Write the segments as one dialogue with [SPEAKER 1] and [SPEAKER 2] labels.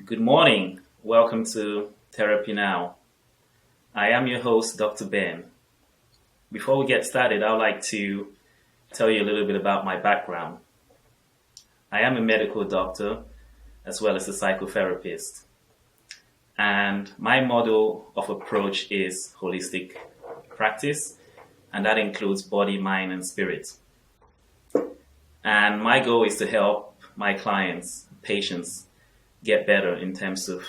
[SPEAKER 1] Good morning. Welcome to Therapy Now. I am your host, Dr. Ben. Before we get started, I would like to tell you a little bit about my background. I am a medical doctor as well as a psychotherapist. And my model of approach is holistic practice, and that includes body, mind, and spirit. And my goal is to help my clients, patients, get better in terms of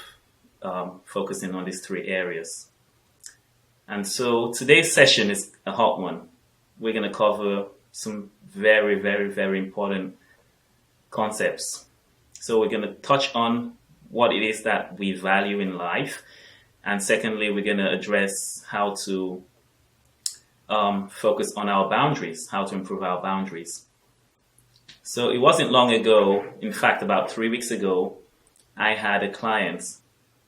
[SPEAKER 1] focusing on these three areas. And so today's session is a hot one. We're going to cover some very, very, very important concepts. So we're going to touch on what it is that we value in life. And secondly, we're going to address how to focus on our boundaries, how to improve our boundaries. So it wasn't long ago, in fact, about 3 weeks ago, I had a client,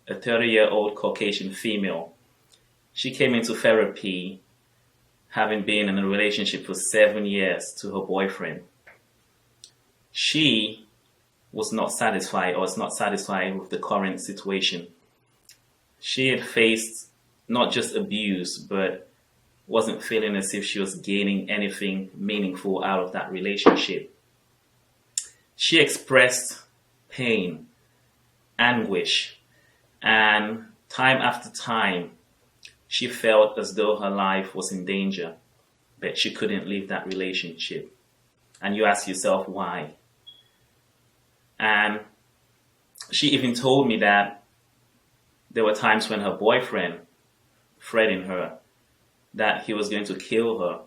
[SPEAKER 1] a 30-year-old Caucasian female. She came into therapy having been in a relationship for 7 years to her boyfriend. She was not satisfied or is not satisfied with the current situation. She had faced not just abuse, but wasn't feeling as if she was gaining anything meaningful out of that relationship. She expressed pain, anguish, and time after time, she felt as though her life was in danger, but she couldn't leave that relationship. And you ask yourself why. And she even told me that there were times when her boyfriend threatened her that he was going to kill her,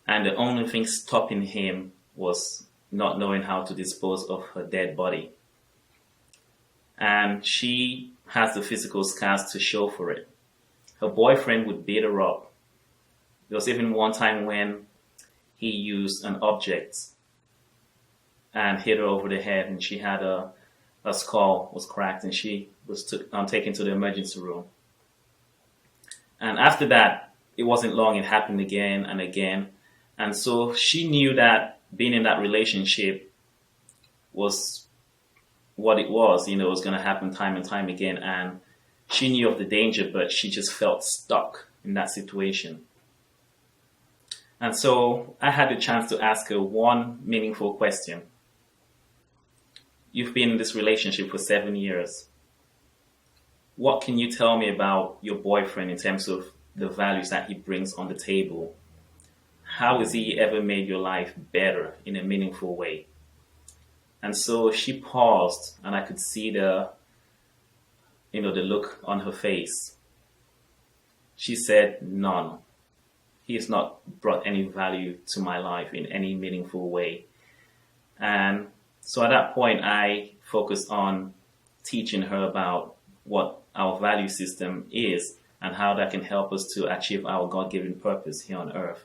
[SPEAKER 1] and the only thing stopping him was not knowing how to dispose of her dead body. And she has the physical scars to show for it. Her boyfriend would beat her up. There was even one time when he used an object and hit her over the head, and she had her skull was cracked, and she was taken to the emergency room. And after that, it wasn't long, it happened again and again. And so she knew that being in that relationship was what it was, it was going to happen time and time again. And she knew of the danger, but she just felt stuck in that situation. And so I had the chance to ask her one meaningful question. You've been in this relationship for 7 years. What can you tell me about your boyfriend in terms of the values that he brings on the table? How has he ever made your life better in a meaningful way? And so she paused, and I could see the look on her face. She said, none. He has not brought any value to my life in any meaningful way. And so at that point, I focused on teaching her about what our value system is and how that can help us to achieve our God-given purpose here on earth.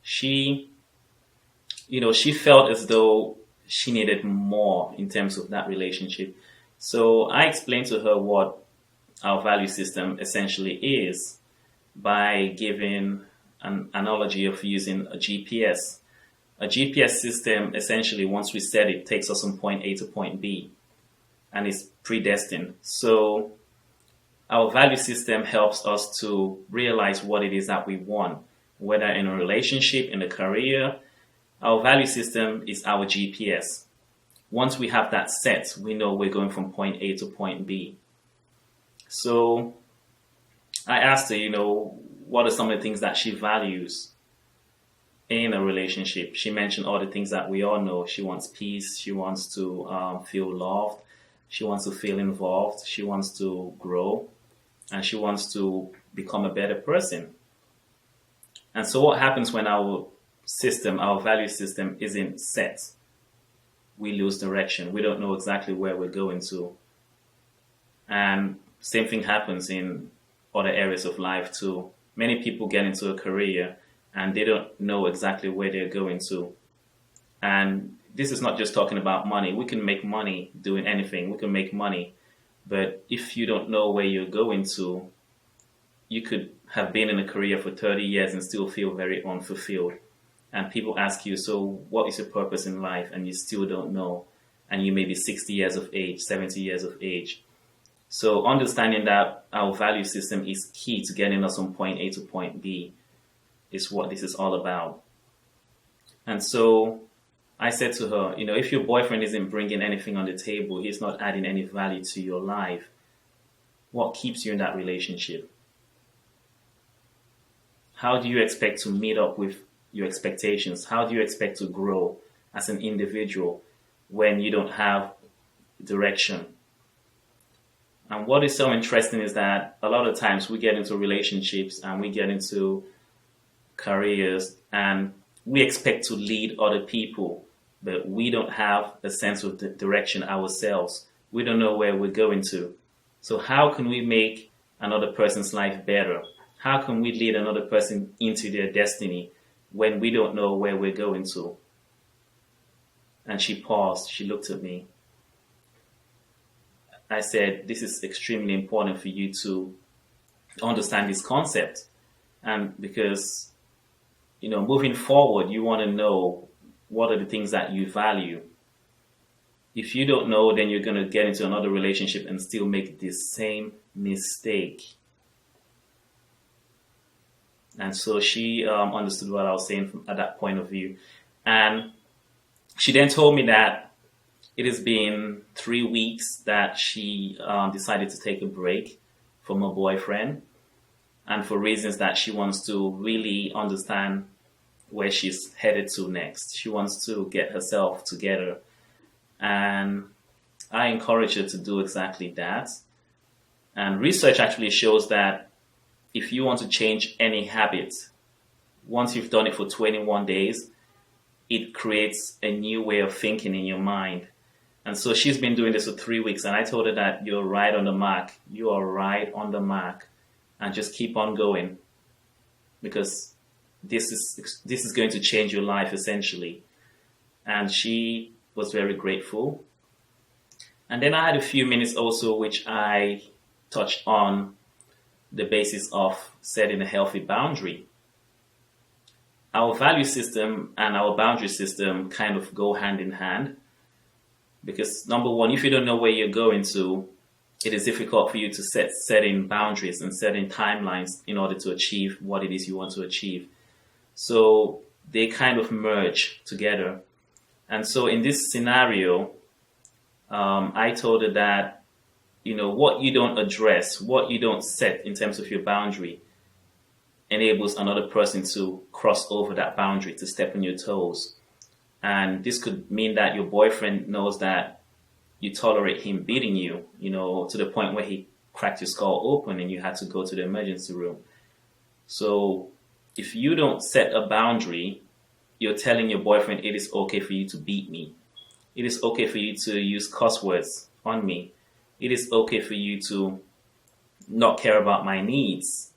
[SPEAKER 1] She felt as though she needed more in terms of that relationship. So I explained to her what our value system essentially is by giving an analogy of using a GPS. A GPS system, essentially, once we set it, takes us from point A to point B, and it's predestined. So our value system helps us to realize what it is that we want, whether in a relationship, in a career. Our value system is our GPS. Once we have that set, we know we're going from point A to point B. So I asked her, what are some of the things that she values in a relationship? She mentioned all the things that we all know. She wants peace. She wants to feel loved. She wants to feel involved. She wants to grow. And she wants to become a better person. And so what happens when our value system isn't set? We lose direction. We don't know exactly where we're going to. And same thing happens in other areas of life too. Many people get into a career and they don't know exactly where they're going to. And this is not just talking about money. We can make money doing anything. We can make money. But if you don't know where you're going to, you could have been in a career for 30 years and still feel very unfulfilled. And people ask you, so what is your purpose in life? And you still don't know. and you may be 60 years of age, 70 years of age. So understanding that our value system is key to getting us from point A to point B is what this is all about. And so I said to her, if your boyfriend isn't bringing anything on the table, he's not adding any value to your life, what keeps you in that relationship? How do you expect to meet up with your expectations? How do you expect to grow as an individual when you don't have direction? And what is so interesting is that a lot of times we get into relationships and we get into careers and we expect to lead other people, but we don't have a sense of the direction ourselves. We don't know where we're going to. So how can we make another person's life better? How can we lead another person into their destiny when we don't know where we're going to? And she paused. She looked at me. I said, this is extremely important for you to understand this concept. And because, moving forward, you want to know what are the things that you value. If you don't know, then you're going to get into another relationship and still make this same mistake. And so she understood what I was saying at that point of view. And she then told me that it has been 3 weeks that she decided to take a break from her boyfriend, and for reasons that she wants to really understand where she's headed to next. She wants to get herself together. And I encourage her to do exactly that. And research actually shows that if you want to change any habit, once you've done it for 21 days, it creates a new way of thinking in your mind. And so she's been doing this for 3 weeks, and I told her that you're right on the mark. You are right on the mark, and just keep on going, because this is going to change your life essentially. And she was very grateful. And then I had a few minutes also which I touched on the basis of setting a healthy boundary. Our value system and our boundary system kind of go hand in hand, because number one, if you don't know where you're going to, it is difficult for you to setting boundaries and setting timelines in order to achieve what it is you want to achieve. So they kind of merge together. And so in this scenario, I told her that, what you don't address, what you don't set in terms of your boundary enables another person to cross over that boundary, to step on your toes. And this could mean that your boyfriend knows that you tolerate him beating you, to the point where he cracked your skull open and you had to go to the emergency room. So if you don't set a boundary, you're telling your boyfriend it is okay for you to beat me. It is okay for you to use cuss words on me. It is okay for you to not care about my needs.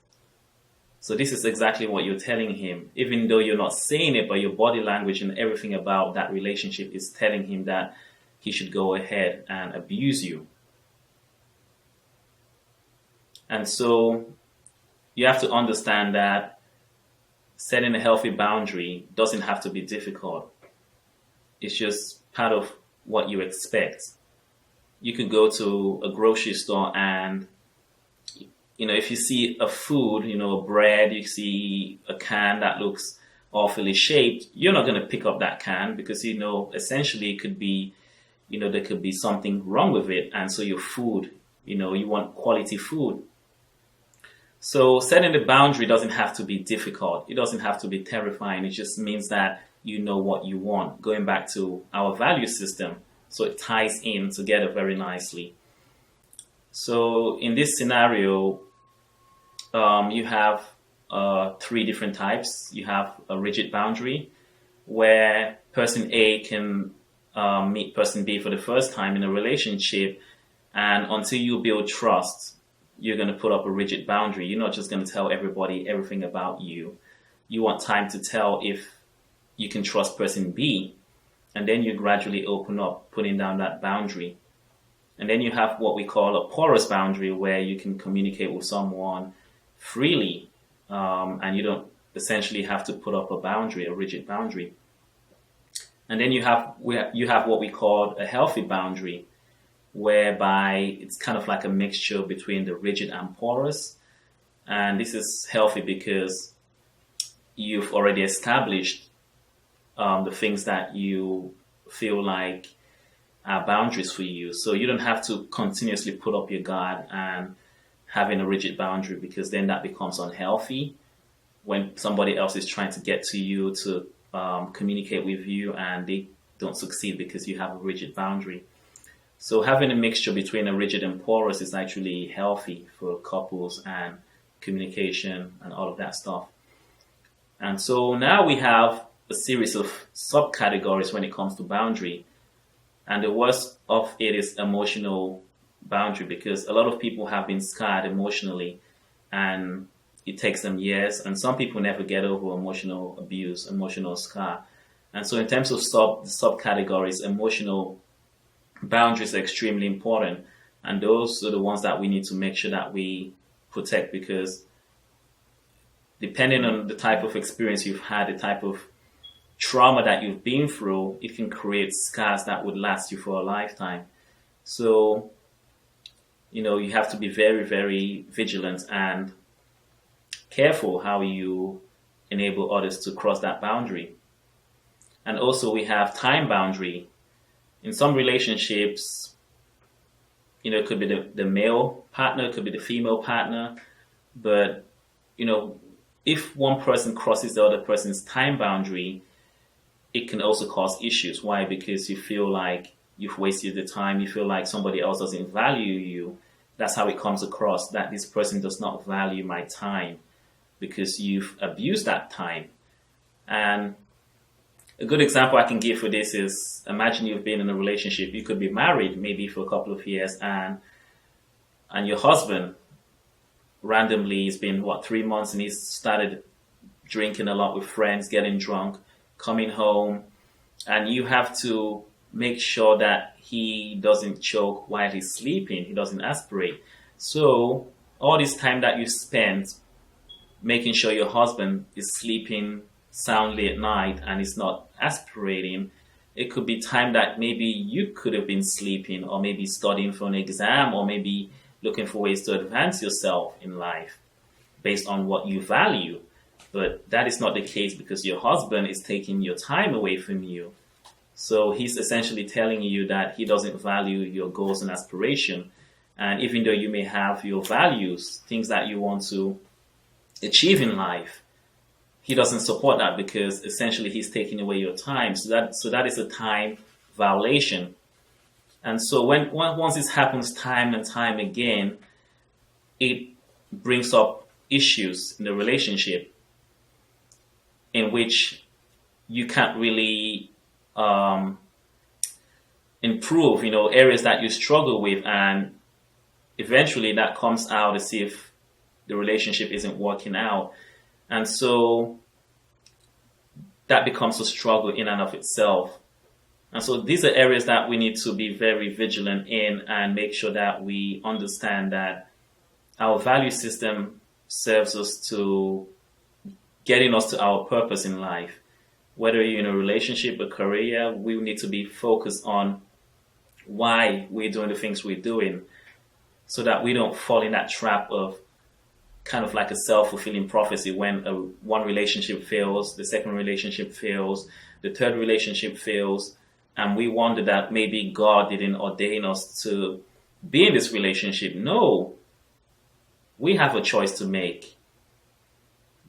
[SPEAKER 1] So this is exactly what you're telling him, even though you're not saying it, but your body language and everything about that relationship is telling him that he should go ahead and abuse you. And so you have to understand that setting a healthy boundary doesn't have to be difficult. It's just part of what you expect. You could go to a grocery store and if you see a food, a bread, you see a can that looks awfully shaped, you're not going to pick up that can because, essentially it could be, there could be something wrong with it. And so your food, you want quality food. So setting the boundary doesn't have to be difficult. It doesn't have to be terrifying. It just means that you know what you want. Going back to our value system. So it ties in together very nicely. So in this scenario, you have 3 different types. You have a rigid boundary where person A can meet person B for the first time in a relationship, and until you build trust, you're going to put up a rigid boundary. You're not just going to tell everybody everything about you. You want time to tell if you can trust person B, and then you gradually open up, putting down that boundary. And then you have what we call a porous boundary, where you can communicate with someone freely, and you don't essentially have to put up a boundary, a rigid boundary. And then you have what we call a healthy boundary, whereby it's kind of like a mixture between the rigid and porous. And this is healthy because you've already established the things that you feel like are boundaries for you. So you don't have to continuously put up your guard and having a rigid boundary, because then that becomes unhealthy when somebody else is trying to get to you to communicate with you and they don't succeed because you have a rigid boundary. So having a mixture between a rigid and porous is actually healthy for couples and communication and all of that stuff. And so now we have a series of subcategories when it comes to boundary. And the worst of it is emotional boundary, because a lot of people have been scarred emotionally and it takes them years. And some people never get over emotional abuse, emotional scar. And so in terms of subcategories, emotional boundaries are extremely important. And those are the ones that we need to make sure that we protect, because depending on the type of experience you've had, the type of trauma that you've been through, it can create scars that would last you for a lifetime. So, you have to be very, very vigilant and careful how you enable others to cross that boundary. And also we have time boundary. In some relationships, it could be the male partner, it could be the female partner, but, if one person crosses the other person's time boundary, it can also cause issues. Why? Because you feel like you've wasted the time. You feel like somebody else doesn't value you. That's how it comes across, that this person does not value my time because you've abused that time. And a good example I can give for this is, imagine you've been in a relationship. You could be married maybe for a couple of years, and your husband randomly, it's been 3 months, and he's started drinking a lot with friends, getting drunk, coming home, and you have to make sure that he doesn't choke while he's sleeping, he doesn't aspirate. So all this time that you spent making sure your husband is sleeping soundly at night and is not aspirating, it could be time that maybe you could have been sleeping, or maybe studying for an exam, or maybe looking for ways to advance yourself in life based on what you value. But that is not the case, because your husband is taking your time away from you. So he's essentially telling you that he doesn't value your goals and aspiration. And even though you may have your values, things that you want to achieve in life, he doesn't support that, because essentially he's taking away your time. So that is a time violation. And so once this happens time and time again, it brings up issues in the relationship in which you can't really improve, areas that you struggle with, and eventually that comes out as if the relationship isn't working out. And so that becomes a struggle in and of itself. And so these are areas that we need to be very vigilant in and make sure that we understand that our value system serves us to getting us to our purpose in life. Whether you're in a relationship or career, we need to be focused on why we're doing the things we're doing, so that we don't fall in that trap of kind of like a self-fulfilling prophecy. When one relationship fails, the second relationship fails, the third relationship fails, and we wonder that maybe God didn't ordain us to be in this relationship. No, we have a choice to make.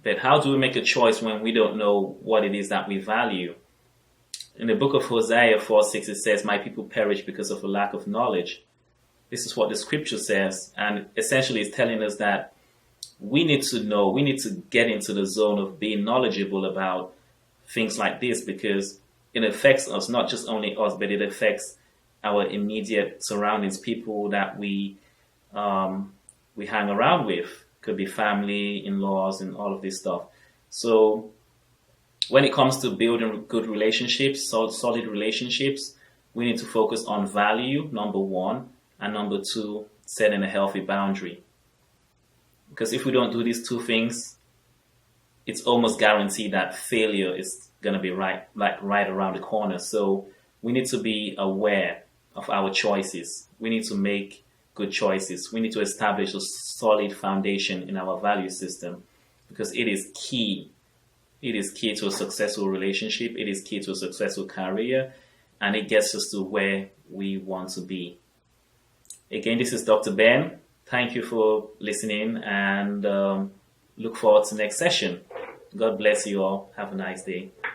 [SPEAKER 1] But how do we make a choice when we don't know what it is that we value? In the book of Hosea 4:6, it says, "My people perish because of a lack of knowledge." This is what the scripture says. And essentially it's telling us that we need to know, we need to get into the zone of being knowledgeable about things like this, because it affects us, not just only us, but it affects our immediate surroundings, people that we hang around with. Could be family, in-laws, and all of this stuff. So when it comes to building good relationships, solid relationships, we need to focus on value, number one, and number two, setting a healthy boundary. Because if we don't do these two things, it's almost guaranteed that failure is gonna be right around the corner. So we need to be aware of our choices. We need to make good choices. We need to establish a solid foundation in our value system because it is key. It is key to a successful relationship. It is key to a successful career, and it gets us to where we want to be. Again, this is Dr. Ben. Thank you for listening, and look forward to the next session. God bless you all. Have a nice day.